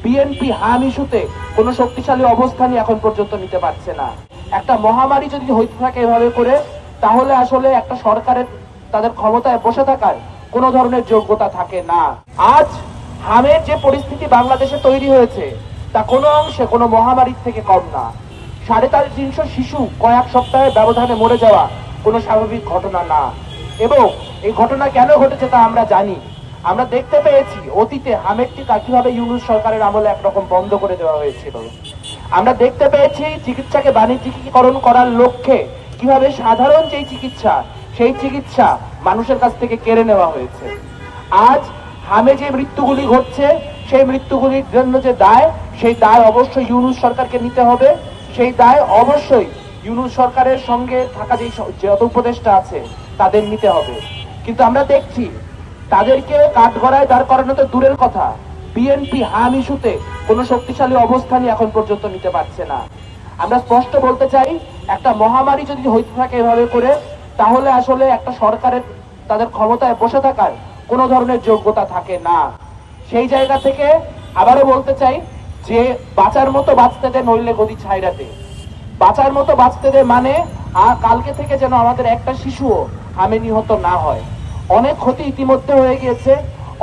BNP হাম ইস্যুতে কোনো শক্তিশালী অবস্থানই এখন পর্যন্ত নিতে পারছে না। একটা মহামারী যদি হইতে থাকে এভাবে করে, তাহলে আসলে একটা সরকারের তাদের ক্ষমতায় বসে থাকার কোনো ধরনের যোগ্যতা থাকে না। আজ হামের যে পরিস্থিতি বাংলাদেশে তৈরি হয়েছে তা কোনো অংশে কোনো মহামারীর থেকে কম না। 350 শিশু কয়েক সপ্তাহের ব্যবধানে মরে যাওয়া কোনো স্বাভাবিক ঘটনা না। এবং এই ঘটনা কেন ঘটেছে তা আমরা জানি। আমরা দেখতে পেয়েছি অতীতে হামের টিকা কিভাবে ইউনূস সরকারের আমলে একরকম বন্ধ করে দেওয়া হয়েছিল। আমরা দেখতে পেয়েছি চিকিৎসাকে বাণিজ্যিকীকরণ করার লক্ষ্যে কিভাবে সাধারণ যে চিকিৎসা, সেই চিকিৎসা মানুষের কাছ থেকে কেড়ে নেওয়া হয়েছে। আজ হামে যে মৃত্যুগুলি ঘটছে, সেই মৃত্যুগুলির জন্য যে দায়, সেই দায় অবশ্যই ইউনূস সরকারকে নিতে হবে। সেই দায় অবশ্যই ইউনূস সরকারের সঙ্গে থাকা যে যত উপদেষ্টা আছে তাদের নিতে হবে। কিন্তু আমরা দেখছি তাদেরকে কাঠগড়ায় দাঁড় করানো তো দূরের কথা, বিএনপি হাম ইস্যুতে কোনো শক্তিশালী অবস্থানই এখন পর্যন্ত নিতে পারছে না। আমরা স্পষ্ট বলতে চাই, একটা মহামারী যদি হইতে থাকে এভাবে করে, তাহলে আসলে একটা সরকারের তাদের ক্ষমতায় বসে থাকার কোনো ধরনের যোগ্যতা থাকে না। সেই জায়গা থেকে আবারও বলতে চাই যে বাঁচার মতো বাঁচতে দে, নইলে গদি ছাইড়া দে। বাঁচার মতো বাঁচতে দে মানে কালকে থেকে যেন আমাদের একটা শিশুও হামে নিহত না হয়। অনেক ক্ষতি ইতিমধ্যে হয়ে গিয়েছে।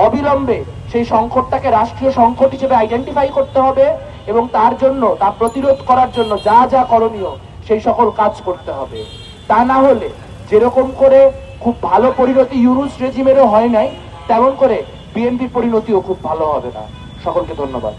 অবিলম্বে সেই সংকটটাকে রাষ্ট্রীয় সংকট হিসেবে আইডেন্টিফাই করতে হবে এবং তার জন্য, তা প্রতিরোধ করার জন্য যা যা করণীয় সেই সকল কাজ করতে হবে। তা না হলে যেরকম করে খুব ভালো পরিণতি ইউনূস রেজিমেরও হয় নাই, তেমন করে বিএনপির পরিণতিও খুব ভালো হবে না। সকলকে ধন্যবাদ।